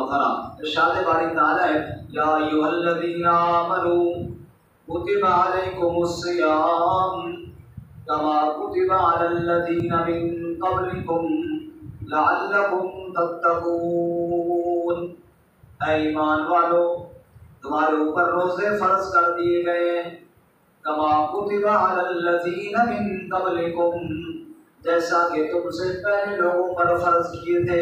البقرہ ارشاد باری تعالیٰ ہے یا ایھا الذین آمنوا کتب علیکم الصیام کما کتب علی الذین من قبلکم لعلکم تتقون۔ اے ایمان والو تمہارے اوپر روزے فرض کر دیے گئے ہیں، کما کتب علی الذین من قبلکم جیسا کہ تم سے پہلے لوگوں پر فرض کیے تھے۔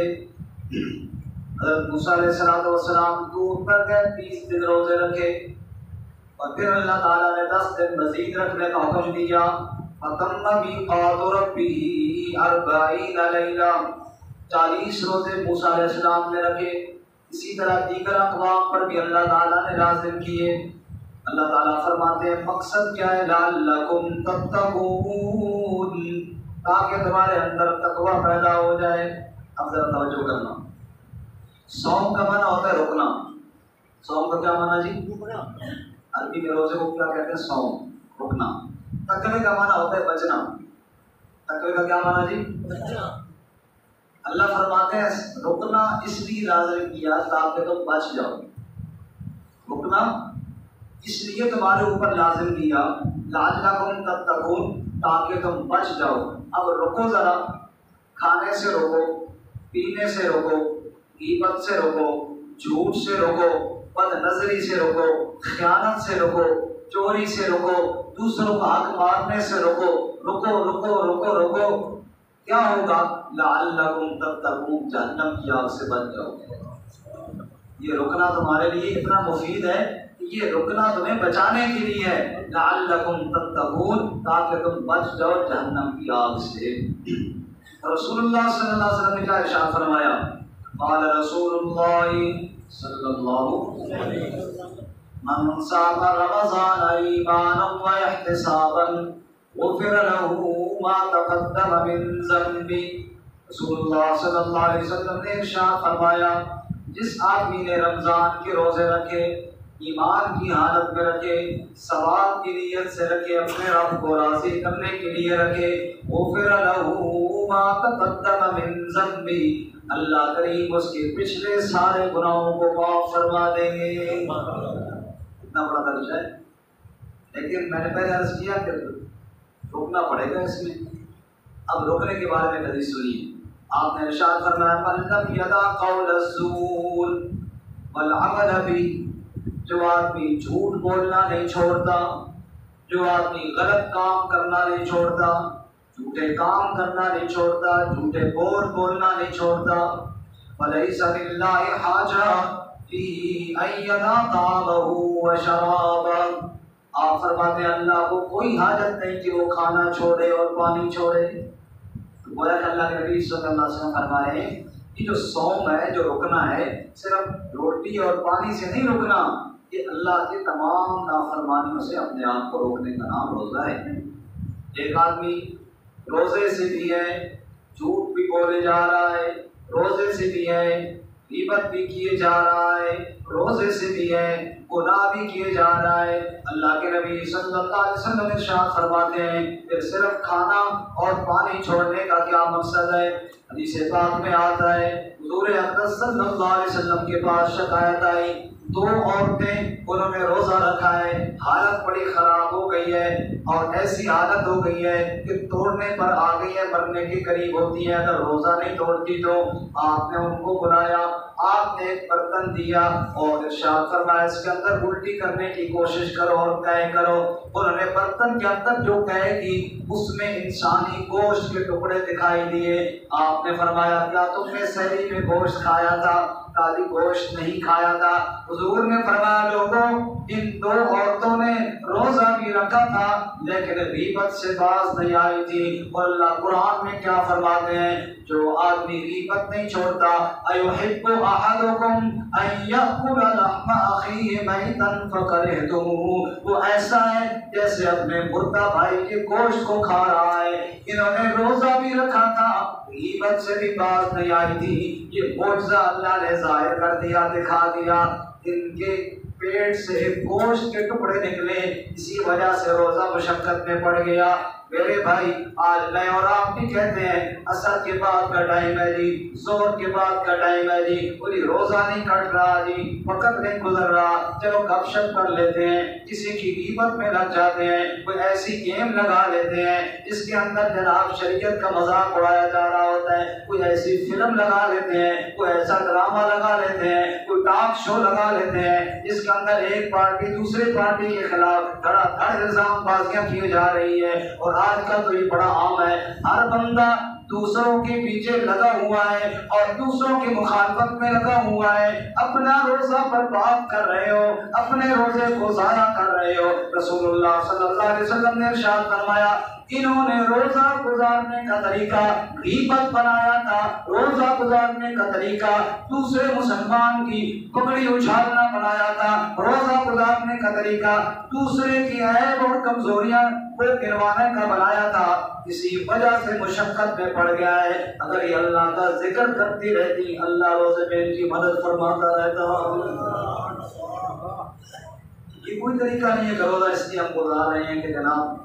حضرت موسیٰ علیہ السلام طور پر گئے 30 دن روزے رکھے اور پھر اللہ تعالیٰ نے 10 دن مزید رکھنے کا حکم دیا۔ فَتَمَّ مِيقَاتُ رَبِّهِ 40 لَيْلَةً 40 روزے موسیٰ علیہ السلام نے رکھے۔ اسی طرح دیگر اقوام پر بھی اللہ تعالیٰ نے لازم کیے۔ اللہ تعالیٰ فرماتے ہیں مقصد کیا ہے؟ لَعَلَّكُمْ تَتَّقُونَ تاکہ تمہارے اندر تقوی پیدا ہو جائے۔ اب ذرا توجہ کرنا، صوم کا معنی ہوتا ہے رکنا۔ صوم کا کیا معنی جی؟ عربی میں روزے کو کیا کہتے ہیں؟ صوم، رکنا۔ تقوی کا معنی ہوتا ہے بچنا۔ تقوی کا کیا معنی جی؟ بچنا۔ اللہ فرماتے ہیں رکنا اس لیے لازم کیا تاکہ تم بچ جاؤ۔ رکنا اس لیے تمہارے اوپر لازم کیا لعلکم تتقون تاکہ تم بچ جاؤ۔ اب رکو ذرا، کھانے سے رکو، پینے سے رکو، غیبت سے رکو، جھوٹ سے رکو، بد نظری سے رکو، خیانت سے رکو، چوری سے رکو، دوسروں کا حق مارنے سے رکو۔ رکو رکو رکو رکو، کیا ہوگا؟ لعلکم تتقون جہنم کی آگ سے بچ جاؤ گے۔ یہ رکنا تمہارے لیے اتنا مفید ہے کہ یہ رکنا تمہیں بچانے کے لیے ہے۔ لعلکم تتقون تاکہ تم بچ جاؤ جہنم کی آگ سے۔ رسول اللہ صلی اللہ علیہ وسلم نے کیا ارشاد فرمایا؟ قال رسول اللہ صلی اللہ علیہ وسلم من صام رمضان ایمانا واحتسابا غفر له ما تقدم من ذنبه۔ رسول اللہ صلی اللہ علیہ وسلم نے ارشاد فرمایا جس آدمی نے رمضان کے روزے رکھے، ایمان کی حالت میں رکھے، ثواب کی نیت سے رکھے، اپنے رب کو راضی کرنے کے لیے رکھے، غفر له ما تقدم من ذنبه اللہ کریم اس کے پچھلے سارے گناہوں کو معاف فرما دیں گے۔ اتنا بڑا درجہ ہے، لیکن میں نے پہلے عرض کیا کہ رکنا پڑے گا اس میں۔ اب رکنے کے بارے میں حدیث سنیے، آپ نے ارشاد فرمایا من لم یدع قول الزور والعمل به جو آدمی جھوٹ بولنا نہیں چھوڑتا، جو آدمی غلط کام کرنا نہیں چھوڑتا، جھوٹے کام کرنا نہیں چھوڑتا، جھوٹے بولنا نہیں چھوڑتا، فَلَيْسَ لِلَّهِ حَاجَةٌ فِي أَن يَدَعَ طَعَامَهُ وَشَرَابَهُ آپ فرماتے ہیں اللہ کو کوئی حاجت نہیں کہ وہ کھانا چھوڑے اور پانی چھوڑے۔ گویا کہ اللہ کے نبی صلی اللہ علیہ وسلم فرمائے کہ جو صوم ہے، جو رکنا ہے، صرف روٹی اور پانی سے نہیں رکنا، یہ اللہ کی تمام نافرمانیوں سے اپنے آپ کو روکنے کا نام روزہ ہے۔ ایک آدمی روزے سے بھی ہے، جھوٹ بھی بولے جا رہا ہے، روزے سے بھی ہے، غیبت بھی کیے جا رہا ہے، روزے سے بھی ہے، گناہ بھی کیے جا رہا ہے۔ اللہ کے نبی صلی اللہ علیہ وسلم ارشاد فرماتے ہیں کہ صرف کھانا اور پانی چھوڑنے کا کیا مقصد ہے؟ حدیث پاک میں آتا ہے حضور اقدس صلی اللہ علیہ وسلم کے پاس شکایت آئی، 2 عورتیں انہوں نے روزہ رکھا ہے، حالت بڑی خراب ہو گئی ہے اور ایسی حالت ہو گئی ہے کہ توڑنے پر آ گئی ہے، مرنے کے قریب ہوتی ہے، اگر روزہ نہیں توڑتی تو آپ نے ان کو بلایا، آپ نے ایک برتن دیا اور ارشاد فرمایا اس کے اندر الٹی کرنے کی کوشش کرو اور قے کرو۔ انہوں نے برتن کے اندر جو قے کی اس میں انسانی گوشت کے ٹکڑے دکھائی دیے۔ آپ نے فرمایا کیا تم نے سحری میں گوشت کھایا تھا؟ کالی گوشت نہیں کھایا تھا۔ حضور نے فرمایا لوگوں ان 2 عورتوں نے روزہ بھی رکھا تھا لیکن غیبت سے باز نہیں آئی تھی۔ اور اللہ قرآن میں کیا فرماتے ہیں؟ جو آدمی غیبت نہیں چھوڑتا، ایحب احدکم ان یاکل لحم اخیہ میتا فکرہتموہ، وہ ایسا ہے جیسے اپنے مردہ بھائی کے گوشت کو کھا رہا ہے۔ انہوں نے روزہ بھی رکھا تھا، غیبت سے بھی باز نہیں آئی تھی۔ یہ معجزہ اللہ نے ظاہر کر دیا، دکھا دیا۔ ان کے پیٹ سے گوشت کے ٹکڑے نکلے، اسی وجہ سے روزہ مشقت میں پڑ گیا۔ میرے بھائی آج میں اور آپ بھی کہتے ہیں عصر کے بعد کا ٹائم ہے جی، زہر کے بعد کا ٹائم ہے جی، کوئی روزہ نہیں کٹ رہا جی، وقت نہیں گزر رہا، چلو گپ شپ کر لیتے ہیں، کسی کی غیبت میں لگ جاتے ہیں، کوئی ایسی گیم لگا لیتے ہیں جس کے اندر جناب شریعت کا مذاق اڑایا جا رہا ہوتا ہے، کوئی ایسی فلم لگا لیتے ہیں، کوئی ایسا ڈرامہ لگا لیتے ہیں، کوئی ٹاک شو لگا لیتے ہیں جس کے اندر ایک پارٹی دوسرے پارٹی کے خلاف دھڑا دھڑ الزام بازیاں کی جا رہی ہے۔ اور آج کل تو یہ بڑا عام ہے، ہر بندہ دوسروں کے پیچھے لگا ہوا ہے اور دوسروں کی مخالفت میں لگا ہوا ہے، اپنا روزہ برباد کر رہے ہو، اپنے روزے کو ضائع کر رہے ہو۔ رسول اللہ صلی اللہ علیہ وسلم نے ارشاد فرمایا انہوں نے روزہ گزارنے کا طریقہ غیبت بنایا تھا، روزہ گزارنے کا طریقہ دوسرے مسلمان کی پگڑی اچھالنا بنایا تھا، روزہ گزارنے کا طریقہ دوسرے کی عیب اور کمزوریاں کو گروانے کا بنایا تھا، اسی وجہ سے مشقت میں پڑ گیا ہے۔ اگر یہ اللہ کا ذکر کرتی رہتی اللہ روزے میں ان کی مدد فرماتا رہتا۔ یہ کوئی طریقہ نہیں ہے کہ روزہ اس لیے ہم گزار رہے ہیں کہ جناب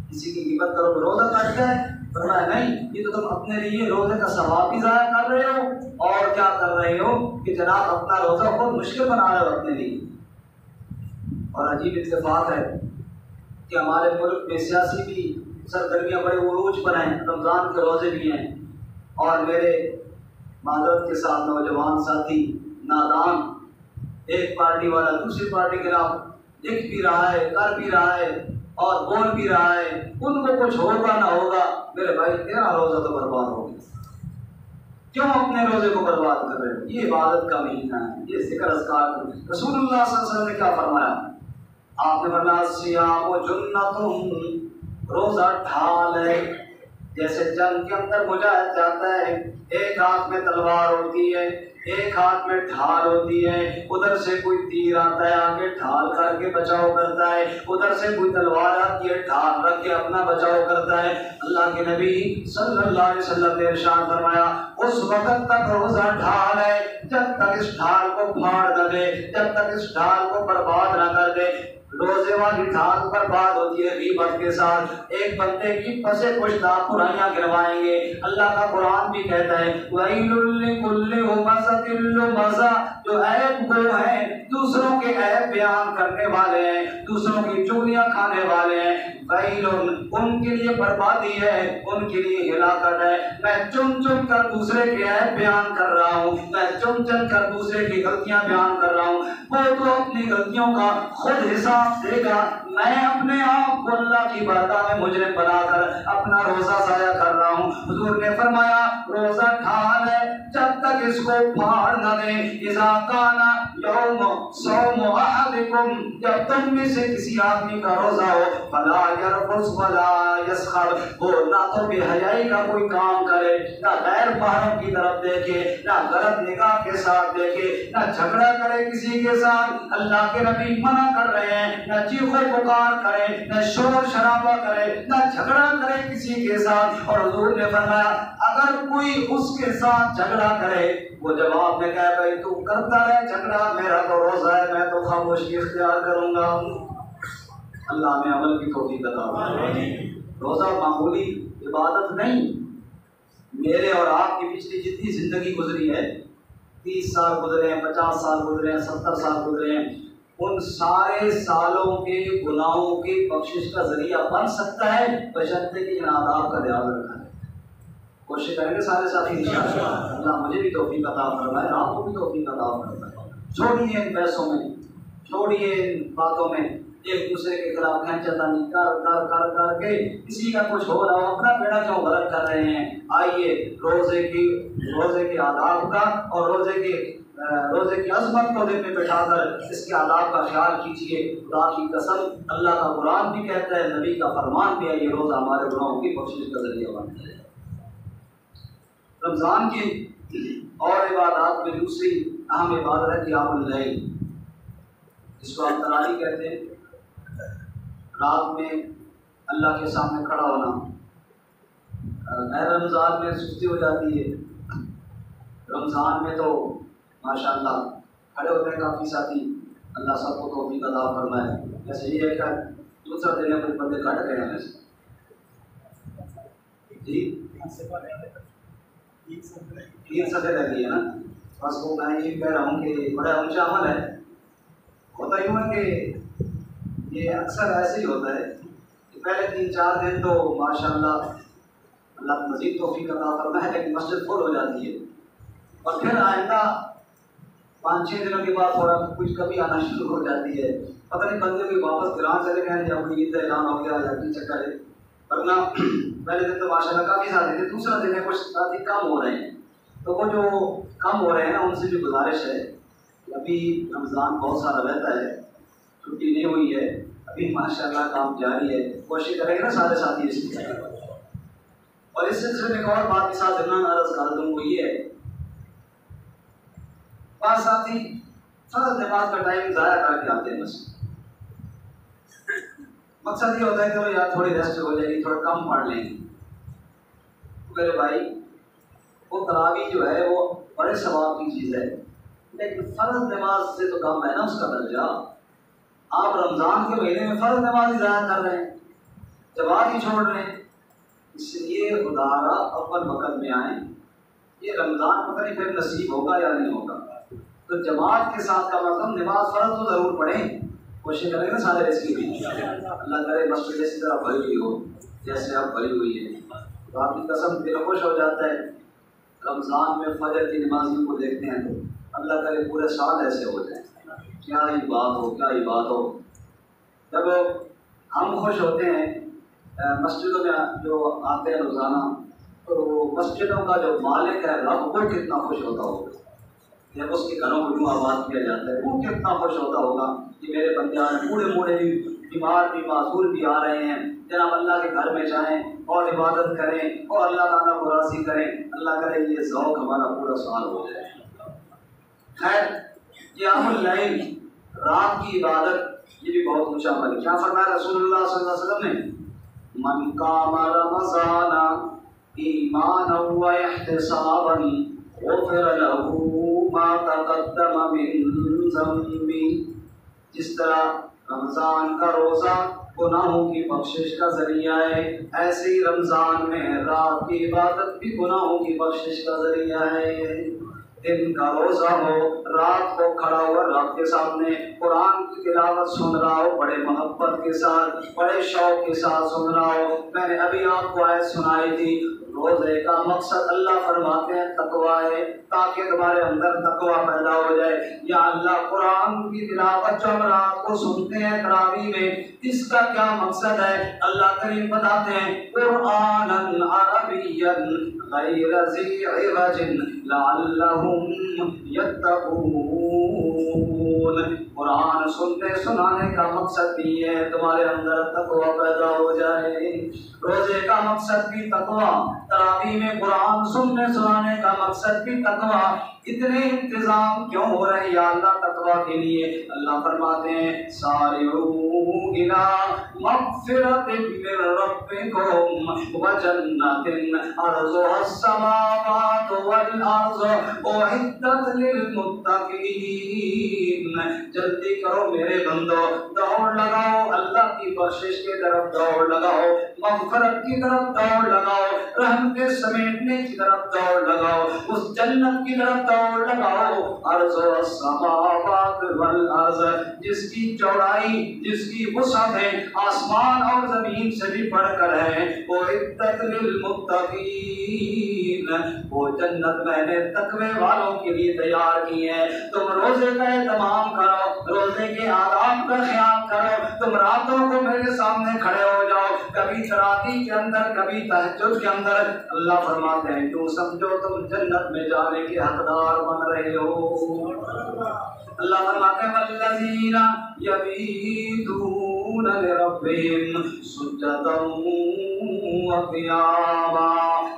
کسی کی غیبت کرو روزہ کٹ جائے، فرمایا نہیں، یہ تو تم اپنے لیے روزے کا ثواب بھی ضائع کر رہے ہو اور کیا کر رہے ہو کہ جناب اپنا روزہ بہت مشکل بنا رہے ہو اپنے لیے۔ اور عجیب اتفاق ہے کہ ہمارے ملک میں سیاسی بھی سرگرمیاں بڑے عروج پر ہیں، رمضان کے روزے بھی ہیں، اور میرے معذرت کے ساتھ نوجوان ساتھی نادان ایک پارٹی والا دوسری پارٹی کے خلاف لکھ بھی رہا ہے، کر بھی رہا ہے اور بول بھی رہا ہے، ان کو کچھ ہوگا نہ ہوگا، میرے بھائی تیرا روزہ تو برباد ہو گیا، کیوں اپنے روزے کو برباد کر رہے ہو؟ یہ عبادت کا مہینہ ہے، یہ ذکر اذکار کا۔ رسول اللہ صلی اللہ علیہ وسلم نے کیا فرمایا؟ آپ نے فرمایا سیام و جنۃ، روزہ ڈھال ہے، جیسے جنگ کے اندر مجاہد جاتا ہے، ایک ہاتھ میں تلوار ہوتی ہے، ایک ہاتھ میں ڈھال ہوتی ہے، ادھر سے کوئی تیر آتا ہے آگے ڈھال کر کے بچاؤ کرتا ہے، ادھر سے کوئی تلوار آتی ہے ڈھال رکھ کے اپنا بچاؤ کرتا ہے۔ اللہ کے نبی صلی اللہ علیہ وسلم نے ارشاد فرمایا اس وقت تک روزہ ڈھال ہے جب تک اس ڈھال کو پھاڑ نہ دے، جب تک اس ڈھال کو برباد نہ کر دے۔ روزے والی ڈھال برباد ہوتی ہے غیبت کے ساتھ، ایک بندے کی پسے کشتہ برائیاں گروائیں گے۔ اللہ کا قرآن بھی کہتا ہے وَيْلٌ لِكُلِّ هُمَزَةٍ لُمَزَةٍ، جو عیب گو ہیں، دوسروں کے عیب بیان کرنے والے ہیں، دوسروں کی چغلیاں کھانے والے ہیں، وَيْلٌ ان کے لیے بربادی ہے، ان کے لیے ہلاکت ہے۔ میں چن چن کر دوسرے کے عیب بیان کر رہا ہوں، میں چن چن کر دوسرے کی غلطیاں بیان کر رہا ہوں، وہ تو اپنی غلطیوں کا خود حساب دے گا، میں اپنے آپ کو اللہ کی بارگاہ میں مجرم بنا کر اپنا روزہ ضائع کر رہا ہوں۔ حضور نے فرمایا روزہ ڈھال ہے جب تک اس کو پھاڑ نہ دیں، اذا کان یوم صوم احدکم، جب تم میں سے کسی آدمی کا روزہ ہو، فلا یرفث ولا یسخر، وہ نہ تو بے حیائی کا کوئی کام کرے، نہ غیر محرم کی طرف دیکھے، نہ غلط نگاہ کے ساتھ دیکھے، نہ جھگڑا کرے کسی کے ساتھ۔ اللہ کے نبی منع کر رہے ہیں نہ چیخو پکار کرے، نہ شور شرابہ کرے، نہ جھگڑا کرے کسی کے ساتھ۔ اور حضور نے فرمایا اگر کوئی اس کے ساتھ جھگڑا کرے، وہ جواب میں کہے بھائی تو کرتا رہے جھگڑا، میرا تو روزہ ہے، میں تو خاموشی اختیار کروں گا۔ اللہ میں عمل کی توفیق عطا فرمائے۔ روزہ معمولی عبادت نہیں، میرے اور آپ کی پچھلی جتنی زندگی گزری ہے، 30 سال گزرے ہیں، 50 سال گزرے ہیں، 70 سال گزرے ہیں، ان سارے سالوں کے گناہوں کی بخشش کا ذریعہ بن سکتا ہے بشرطے کہ ان آداب کا لحاظ رکھا ہے۔ کوشش کریں گے سارے ساتھی انشاءاللہ، اللہ مجھے بھی توفیق عطا فرمائے، آپ کو بھی توفیق عطا فرمائے۔ چھوڑیے ان پیسوں میں، چھوڑیے ان باتوں میں، ایک دوسرے کے خلاف کھینچتانی کر کر کر کر کے کسی کا کچھ ہو رہا ہو، اپنا بیڑا کیوں غلط کر رہے ہیں۔ آئیے روزے کے آداب کا اور روزے کی عظمت کو دل میں بٹھا کر اس کے آداب کا خیال کیجیے۔ خدا کی قسم اللہ کا قرآن بھی کہتا ہے، نبی کا فرمان بھی ہے، یہ روزہ ہمارے گناہوں کی بخشش کا ذریعہ بنتا ہے۔ رمضان کی اور عبادات میں دوسری اہم عبادت ہے قیام اللیل، جس کو آپ تراویح کہتے ہیں، رات میں اللہ کے سامنے کھڑا ہونا۔ غیر رمضان میں سستی ہو جاتی ہے، رمضان میں تو ماشاءاللہ کھڑے ہوتے ہیں کافی ساتھی، اللہ سب کو توفیق عطا فرمائے. جیسے یہ ہے کہ دوسرا دن کچھ بندے کٹ گئے ہیں جی 3 صدر لگی ہے نا. بس وہ میں یہ کہہ رہا ہوں کہ بڑا اونچا عمل ہے. ہوتا یوں ہے کہ یہ اکثر ایسے ہی ہوتا ہے کہ پہلے 3-4 دن تو ماشاء اللہ اللہ مزید توفیق عطا فرمائے لیکن مسجد فل ہو جاتی ہے، اور پھر آئندہ 5-6 دنوں کے بعد تھوڑا کچھ کمی آنا شروع ہو جاتی ہے. پتہ نہیں بندے بھی واپس گراں چلے گئے یا کوئی عید اعلان ہو گیا یا کوئی چکر ہے. ورنہ پہلے دن تو ماشاء اللہ کافی ساتھی تھے، دوسرا دن ہے کچھ ساتھی کم ہو رہے ہیں. تو وہ جو کم ہو رہے ہیں نا ان سے جو گزارش ہے کہ ابھی رمضان بہت سارا رہتا ہے، چھٹی نہیں ہوئی ہے، ابھی ماشاء اللہ کام جاری ہے، کوشش کریں گے نا سارے ساتھی اس کی. اور اس سلسلے میں ایک اور بات کے ساتھ ضمن عرض کر دوں وہ یہ ہے، بعض ساتھی فرض نماز کا ٹائم ضائع کر کے آتے ہیں. بس مقصد یہ ہوتا ہے کہ یار تھوڑی ریسٹ ہو جائے گی، تھوڑا کم پڑھ لیں گے. میرے بھائی وہ تراویح جو ہے وہ بڑے ثواب کی چیز ہے، لیکن فرض نماز سے تو کم ہے نا اس کا درجہ. آپ رمضان کے مہینے میں فرض نماز ہی ضائع کر رہے ہیں، جماعت ہی چھوڑ رہے ہیں. اس لیے خدارا اول وقت میں آئیں. یہ رمضان پتہ نہیں پھر نصیب ہوگا یا نہیں ہوگا، تو جماعت کے ساتھ کا مطلب نماز فرض تو ضرور پڑھیں، کوشش کریں گے سارے اس کی بھی. اللہ کرے مسجد اسی طرح بھری ہوئی ہو جیسے اب بھری ہوئی ہے. تو آپ کی قسم دل خوش ہو جاتا ہے رمضان میں فجر کی نمازیوں کو دیکھتے ہیں تو اللہ کرے پورے سال ایسے ہو جائیں. کیا ہی بات ہو، کیا ہی بات ہو. جب ہم خوش ہوتے ہیں مسجدوں میں جو آتے ہیں روزانہ، تو مسجدوں کا جو مالک ہے رب وہ کتنا خوش ہوتا ہوگا. جب اس کے گھروں کو یوں آباد کیا جاتا ہے وہ کتنا خوش ہوتا ہوگا کہ میرے بندے آ رہے بوڑھے بوڑھے بھی، بیمار بھی، معذور بھی آ رہے ہیں، جناب اللہ کے گھر میں جائیں اور عبادت کریں اور اللہ تعالیٰ کو راضی کریں. اللہ کرے یہ ذوق ہمارا پورا سال ہو جائے. خیر قیام اللیل رات کی عبادت یہ بھی بہت اونچا عمل ہے. کیا فرمایا رسول اللہ صلی اللہ علیہ وسلم نے؟ من قام رمضان ایمانا و احتسابا غفر له ما تقدم من ذنبه. جس طرح رمضان کا روزہ گناہوں کی بخشش کا ذریعہ ہے، ایسے ہی رمضان میں رات کی عبادت بھی گناہوں کی بخشش کا ذریعہ ہے. دن کا روزہ ہو، رات کو کھڑا ہوا رب کے سامنے قرآن کی تلاوت سن رہا ہو، بڑے محبت کے ساتھ، بڑے شوق کے ساتھ سن رہا ہو. میں نے ابھی آپ کو آیت سنائی تھی، روزے کا مقصد اللہ فرماتے ہیں تقویٰ ہے، تاکہ تمہارے اندر تقویٰ پیدا ہو جائے. یا اللہ قرآن کی تلاوت جو ہم رات کو سنتے ہیں تراویح میں، اس کا کیا مقصد ہے؟ اللہ کریم بتاتے ہیں قرآنا عربیا غیر ذی عوج لعلہم یتقون. قرآن سنتے سنانے کا مقصد بھی ہے تمہارے اندر تقویٰ پیدا ہو جائے. روزے کا مقصد بھی تقویٰ، تراویح میں قرآن سننے سنانے کا مقصد بھی تقویٰ. اتنے انتظام کیوں ہو رہے ہیں یا اللہ تقویٰ کے لیے؟ اللہ فرماتے ہیں سارعوا الی مغفرۃ من ربکم وجنۃ عرضها السماوات والارض اعدت للمتقین. جلدی کرو میرے بندو، دوڑ لگاؤ اللہ کی بخشش کی طرف، دوڑ لگاؤ مغفرت کی طرف، دوڑ لگاؤ رحم کے سمیٹنے کی طرف، دوڑ لگاؤ اس جنت کی طرف، دوڑ لگاؤ. عرض السماوات والارض، جس کی چوڑائی، جس کی وسعت ہے آسمان اور زمین سے بھی بڑھ کر ہے. اعدت للمتقین، وہ جنت میں نے تقوی والوں کے لیے تیار کی ہے. تم روزے کا اہتمام کرو، روزے کے آداب کا خیال کرو. تم راتوں کو میرے سامنے کھڑے ہو جاؤ، کبھی تراویح کے اندر، کبھی تہجد کے اندر. اللہ فرماتے ہیں تو سمجھو تم جنت میں جانے کے حقدار بن رہے ہو. اللہ فرماتے ہیں والذین یبیتون لربہم سجدا وقیاما.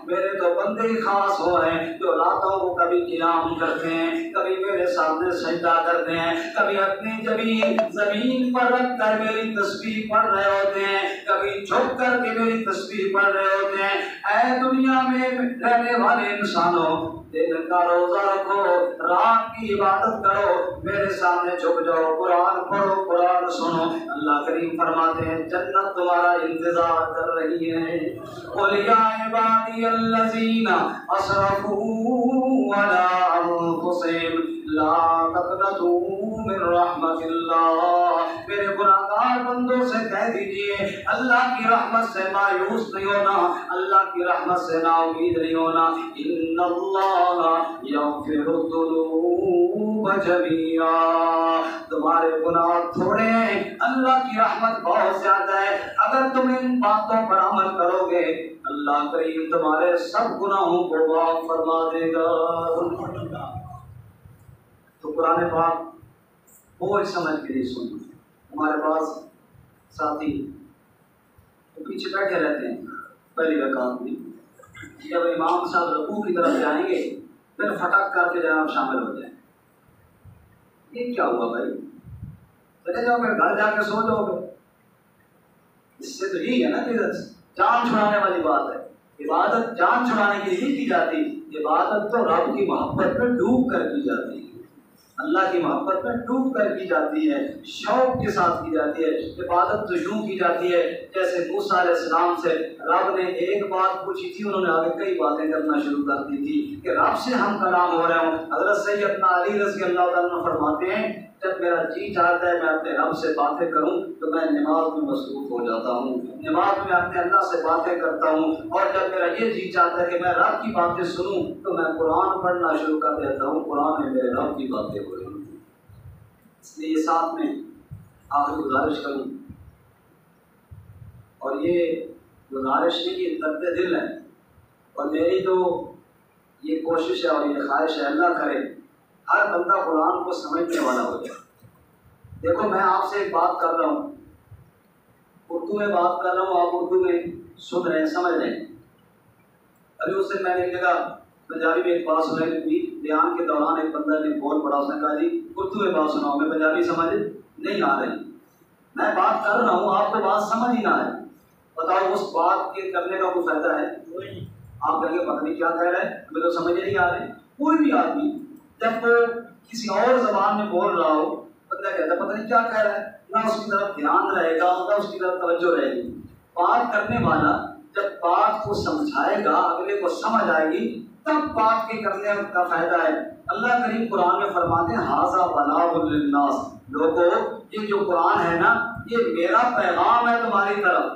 میرے تو بندے ہی خاص ہو ہیں جو راتوں کو کبھی قیام کرتے ہیں، کبھی میرے سامنے سجدہ کرتے ہیں، کبھی اپنی زمین پر رکھ کر میری تسبیح پڑھ رہے ہوتے ہیں، کبھی جھک کر کے میری تسبیح پڑھ رہے ہوتے ہیں۔ اے دنیا میں رہنے والے انسانوں، دن کا روزہ رکھو، رات کی عبادت کرو، میرے سامنے جھک جاؤ، قرآن پڑھو، قرآن سنو۔ اللہ کریم فرماتے ہیں جنت تمہارا انتظار کر رہی ہے۔ قُلْ يَا عِبَادِيَ الَّذِينَ أَسْرَفُوا عَلَىٰ أَنفُسِهِمْ لَا تَقْنَطُوا مِن رَحْمَتِ اللَّهِ، میرے گناہگار بندوں سے کہہ دیجئے اللہ کی رحمت سے مایوس نہیں ہونا، اللہ کی رحمت سے نا امید نہیں ہونا۔ ان اللہ یغفر الذنوب جميعا، تمہارے گناہ تھوڑے ہیں، اللہ کی رحمت بہت زیادہ ہے۔ اگر تم ان باتوں پر عمل کرو گے اللہ کریم تمہارے سب گناہوں کو معاف فرما دے گا۔ تو قرآن پاک بہت سمجھ کے لیے سنو۔ ہمارے پاس ساتھی تو پیچھے بیٹھے رہتے ہیں پہلی رکعت میں، جب امام صاحب رکوع کی طرف جائیں گے پھر پھٹک کر کے جناب شامل ہو جائیں۔ یہ کیا ہوا بھائی؟ چلے جاؤ پھر گھر جا کے سو جاؤ گے۔ اس سے تو یہی ہے نا کہ جان چھڑانے والی بات ہے۔ عبادت جان چھڑانے کے لیے کی جاتی، عبادت تو رب کی محبت میں ڈوب کر کی جاتی ہے، اللہ کی محبت میں ڈوب کر کی جاتی ہے، شوق کے ساتھ کی جاتی ہے۔ عبادت تو یوں کی جاتی ہے جیسے موسیٰ علیہ السلام سے رب نے ایک بات پوچھی تھی، انہوں نے آگے کئی باتیں کرنا شروع کر دی تھی کہ رب سے ہم کلام ہو رہے ہوں۔ حضرت سیدنا علی رضی اللہ تعالیٰ فرماتے ہیں جب میرا جی چاہتا ہے میں اپنے رب سے باتیں کروں تو میں نماز میں مصروف ہو جاتا ہوں، نماز میں اپنے اللہ سے باتیں کرتا ہوں، اور جب میرا یہ جی چاہتا ہے کہ میں رب کی باتیں سنوں تو میں قرآن پڑھنا شروع کر دیتا ہوں، قرآن میں میرے رب کی باتیں ہو رہی ہیں۔ اس لیے ساتھ میں آپ کو گزارش کروں، اور یہ گزارش نہیں کہ درد دل ہے، اور میری تو یہ کوشش ہے اور یہ خواہش ہے اللہ کرے ہر بندہ قرآن کو سمجھنے والا ہو جائے۔ دیکھو میں آپ سے ایک بات کر رہا ہوں، اردو میں بات کر رہا ہوں، آپ اردو میں سن رہے ہیں، سمجھ رہے ہیں۔ ابھی اس دن میں نے ایک جگہ پنجابی میں ایک بات سنائی، بیان کے دوران ایک بندہ نے بہت بڑا، اس نے کہا جی اردو میں بات سناؤ، میں پنجابی سمجھ نہیں آ رہی، میں بات کر رہا ہوں آپ کو بات سمجھ ہی نہ آئے، بتاؤ اس بات کے کرنے کا کوئی فائدہ ہے؟ آپ کہیں گے پتہ نہیں کیا کہہ رہے ہیں، مجھے تو سمجھ نہیں آ رہے۔ کوئی بھی آدمی جب وہ کسی اور زبان میں بول رہا ہو بندہ کہتا ہے پتہ نہیں کیا کہہ رہا ہے، نہ اس کی طرف دھیان رہے گا، نہ اس کی طرف توجہ رہے گی۔ بات کرنے والا جب بات کو سمجھائے گا، اگلے کو سمجھ آئے گی، تب بات کے کرنے کا فائدہ ہے۔ اللہ کریم قرآن میں فرماتے ہیں ھذا بلاغ للناس، لوگوں یہ جو قرآن ہے نا یہ میرا پیغام ہے تمہاری طرف۔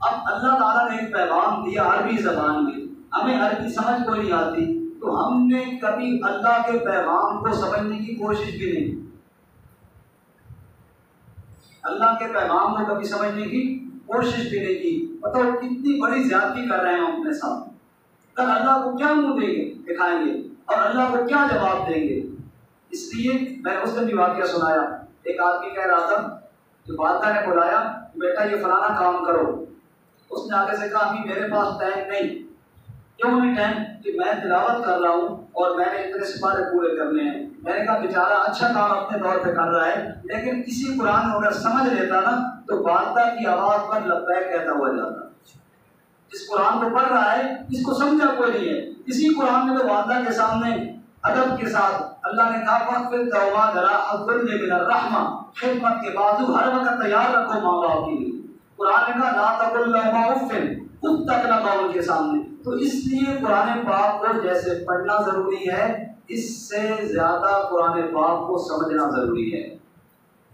اب اللہ تعالیٰ نے ایک پیغام دیا عربی زبان میں، ہمیں عربی سمجھ کوئی نہیں آتی، تو ہم نے کبھی اللہ کے پیغام کو سمجھنے کی کوشش بھی نہیں، اللہ کے پیغام کو کبھی سمجھنے کی کوشش بھی نہیں کی۔ بتاؤ کتنی بڑی زیادتی کر رہے ہیں ہم اپنے ساتھ۔ کل اللہ کو کیا منہ دیں گے، دکھائیں گے، اور اللہ کو کیا جواب دیں گے؟ اس لیے میں نے اس دن بھی واقعہ سنایا، ایک آدمی کہہ رہا تھا کہ والدہ نے بلایا بیٹا یہ فلانا کام کرو، اس نے آگے سے کہا کہ میرے پاس ٹائم نہیں۔ کیوں نہیں ٹائم؟ کہ میں تلاوت کر رہا ہوں اور میں نے اتنے سپارے پورے کرنے ہیں۔ میں نے کہا بیچارہ اچھا کام اپنے طور پہ کر رہا ہے، لیکن کسی قرآن کو اگر سمجھ لیتا نا تو والدہ کی آواز پر لبیک کہتا ہوا جاتا۔ جس قرآن کو پڑھ رہا ہے اس کو سمجھا کوئی نہیں ہے، اسی قرآن میں تو والدہ کے سامنے ادب کے ساتھ اللہ نے کہا وَقْفِضْ لَهُمَا جَنَاحَ الذُّلِّ مِنَ الرَّحْمَةِ، خدمت کے بازو ہر وقت تیار رکھو ماں باپ کے لیے۔ قرآن نے کہا لَا تَقُل لَهُمَا اُفٍّ، خود تک نہ کہو ان کے سامنے۔ تو اس لیے قرآن پاک کو جیسے پڑھنا ضروری ہے، اس سے زیادہ قرآن پاک کو سمجھنا ضروری ہے۔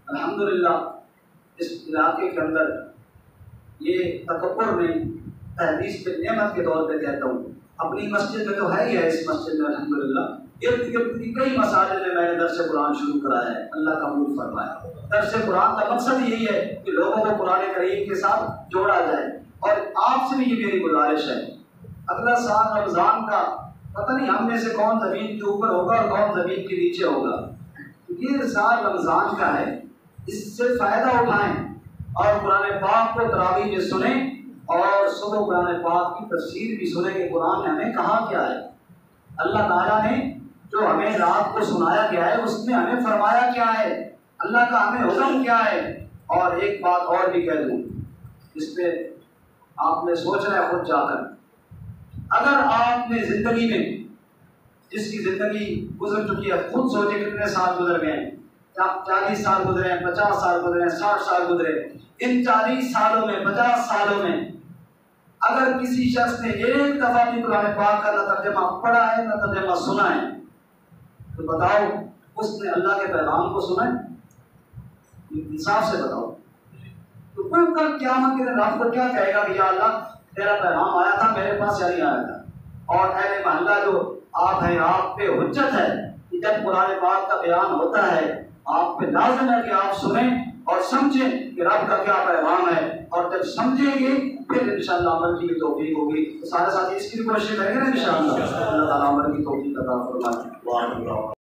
الحمدللہ اس علاقے کے اندر یہ تکبر نہیں، تحدیث پہ نعمت کے طور پہ کہتا ہوں، اپنی مسجد میں تو ہے ہی ہے، اس مسجد میں الحمدللہ ارد گرد کی کئی مساجد میں میں نے درس قرآن شروع کرایا ہے، اللہ قبول فرمایا۔ درس قرآن کا مقصد یہی ہے کہ لوگوں کو قرآن کریم کے ساتھ جوڑا جائے، اور آپ سے بھی یہ میری گزارش ہے اگلا سال رمضان کا پتہ نہیں ہم میں سے کون زمین کے اوپر ہوگا اور کون زمین کے نیچے ہوگا، یہ سال رمضان کا ہے، اس سے فائدہ اٹھائیں اور قرآن پاک کو تراویح میں سنیں، اور صبح قرآن پاک کی تفسیر بھی سنیں کہ قرآن نے ہمیں کہا کیا ہے، اللہ تعالیٰ نے جو ہمیں رات کو سنایا گیا ہے اس میں ہمیں فرمایا کیا ہے، اللہ کا ہمیں حکم کیا ہے۔ اور ایک بات اور بھی کہہ دوں، اس پہ آپ نے سوچنا ہے خود جا کر، اگر آپ نے زندگی میں جس کی زندگی گزر چکی ہے، خود سوچے کتنے سال گزر گئے ہیں، 40 سال گزرے ہیں، 50 سال گزرے ہیں، 60 سال گزرے، ان 40 سالوں میں 50 سالوں میں اگر کسی شخص نے ایک دفعہ بھی قرآن پاک کا نہ ترجمہ پڑھا ہے نہ ترجمہ سنا ہے، تو بتاؤ اس نے اللہ کے پیغام کو سنا ہے؟ انصاف سے بتاؤ۔ تو کوئی کل قیامت کے دن رب کو کیا کہے گا کہ یا اللہ تیرا پیغام آیا تھا میرے پاس یا نہیں آیا تھا؟ اور اہل محلہ جو آپ ہیں، آپ پہ حجت ہے کہ جب قرآن پاک کا بیان ہوتا ہے آپ پہ لازم ہے کہ آپ سنیں اور سمجھیں کہ رب کا کیا پیغام ہے، اور جب سمجھیں گے پھر انشاءاللہ عمل کی بھی توفیق ہوگی۔ تو سارے ساتھی اس کی کوشش کریں گے نا انشاءاللہ، اللہ تعالیٰ عمل کی توفیق عطا فرمائے۔